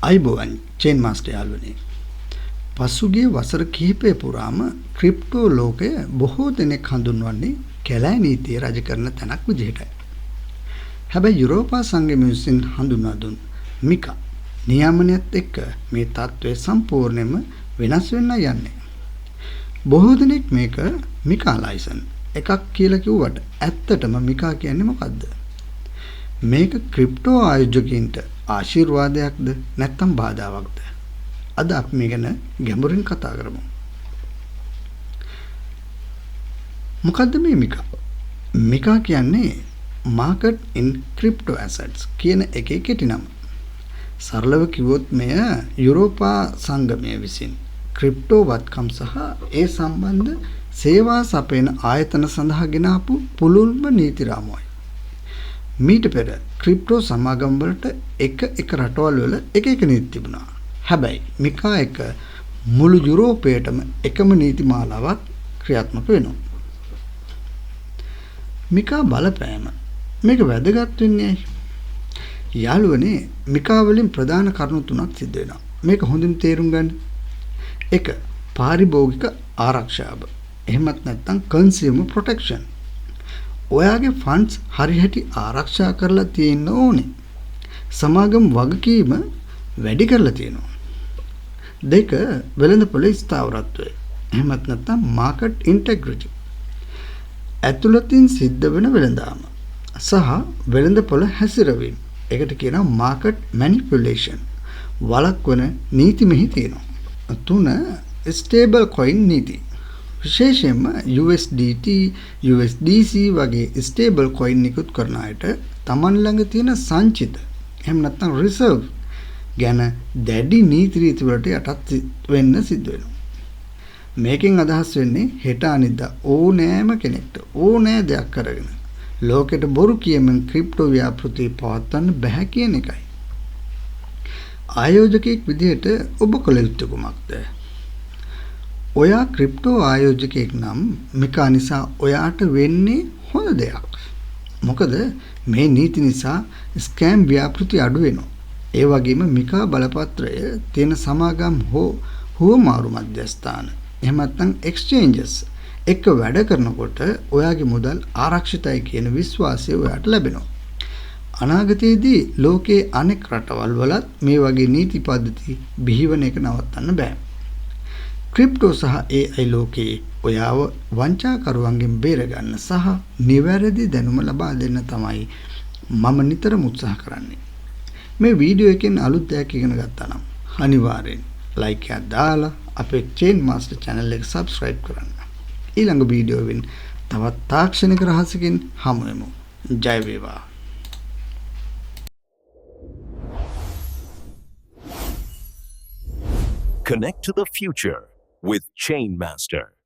අයිබෝවන් chain master යාළුවනේ. පසුගිය වසර කිහිපය පුරාම ක්‍රිප්ටෝ ලෝකය බොහෝ දෙනෙක් හඳුන්වන්නේ කැලෑ නීතිය රජ කරන තැනක් විදිහටයි. හැබැයි යුරෝපා සංගමය විසින් හඳුන්වා දුන් මිකා නියාමනයත් එක්ක මේ තත්ත්වය සම්පූර්ණයෙන්ම වෙනස් වෙන්න යන්නේ. බොහෝ දෙනෙක් මේක මිකා ලයිසන් එකක් කියලා කිව්වට ඇත්තටම මිකා කියන්නේ මොකද්ද? මේක ක්‍රිප්ටෝ ආයෝජකයින්ට ආශිර්වාදයක්ද නැත්නම් බාධාවක්ද? අද අපි මේ ගැන ගැඹුරින් කතා කරමු. මොකද්ද මේ මිකා? මිකා කියන්නේ මාකට් ඉන් ක්‍රිප්ටෝ ඇසෙට්ස් කියන එකේ කෙටි නම. සරලව කිව්වොත් මෙය යුරෝපා සංගමය විසින් ක්‍රිප්ටෝ වත්කම් සහ ඒ සම්බන්ධ සේවා සපයන ආයතන සඳහා ගෙන ආපු පුළුල්ම නීති රාමුවයි. මීට පෙර ක්‍රිප්ටෝ සමාගම් වලට එක රටවල් වල එක නීති තිබුණා. හැබැයි මිකා එක මුළු යුරෝපයටම එකම නීති මාලාවක් ක්‍රියාත්මක වෙනවා. මිකා බලපෑම මේක වැදගත් වෙන්නේ ඇයි? යාළුවනේ මිකා වලින් ප්‍රධාන කරුණු තුනක් සිද්ධ වෙනවා. මේක හොඳින් තේරුම් ගන්න. 1. පාරිභෝගික ආරක්ෂාව. එහෙමත් නැත්නම් කන්සියුමර් ප්‍රොටෙක්ෂන්. ඔයාගේ ෆන්ඩ්ස් හරියට ආරක්ෂා කරලා තියෙන්න ඕනේ. සමාගම් වගකීම වැඩි කරලා තියෙනවා. 2. වෙළඳපොළ ස්ථාවරත්වය. එහෙමත් නැත්නම් මාකට් ඉන්ටෙග්‍රිටි. ඇතුළතින් සිද්ධ වෙන වෙළඳාම සහ වෙළඳපොළ හැසිරවීම. ඒකට කියනවා මාකට් මැනිපියුලේෂන්. වළක්වන නීති මෙහි තියෙනවා. 3. ස්ටේබල් කොයින් නීති. විශේෂයෙන්ම USDT, USDC වගේ ස්ටේබල් කොයින් නිකුත් කරන අයට Taman ළඟ තියෙන සංචිත එහෙම නැත්නම් රිසර්ව් ගැන දැඩි නීති රීති වලට යටත් වෙන්න සිද්ධ වෙනවා. මේකෙන් අදහස් වෙන්නේ හෙට අනිද්දා ඕනෑම කෙනෙක්ට ඕනෑ දෙයක් කරගෙන ලෝකෙට බොරු කියමින් ක්‍රිප්ටෝ ව්‍යාපෘති පවත්වන්න බෑ කියන එකයි. ආයෝජකයෙක් විදිහට ඔබ කළ යුත්තේ කුමක්ද? ඔයා ක්‍රිප්ටෝ ආයෝජකයෙක් නම් මිකා නිසා ඔයාට වෙන්නේ හොඳ දෙයක්. මොකද මේ නීති නිසා ස්කෑම් ව්‍යාපෘති අඩු වෙනවා. ඒ වගේම මිකා බලපත්‍රය තියෙන සමාගම් හෝ හුවමාරු මධ්‍යස්ථාන එහෙම නැත්නම් එක්ස්චේන්ජස් එක වැඩ කරනකොට ඔයාගේ මුදල් ආරක්ෂිතයි කියන විශ්වාසය ඔයාට ලැබෙනවා. අනාගතයේදී ලෝකයේ අනෙක් රටවල් වලත් මේ වගේ නීති පද්ධති බිහිවන එක නවත්තන්න බෑ. ක්‍රිප්ටෝ සහ AI ලෝකයේ ඔයාව වංචාකරුවන්ගෙන් බේරගන්න සහ නිවැරදි දැනුම ලබා දෙන්න තමයි මම නිතරම උත්සාහ කරන්නේ. මේ වීඩියෝ එකෙන් අලුත් දෙයක් ඉගෙන ගත්තා නම් අනිවාර්යෙන් ලයික් එකක් දාලා අපේ චේන් මාස්ටර් channel එක subscribe කරන්න. ඊළඟ වීඩියෝවෙන් තවත් තාක්ෂණික රහසකින් හමු වෙමු. ජය වේවා. Connect to the future with Chainmaster.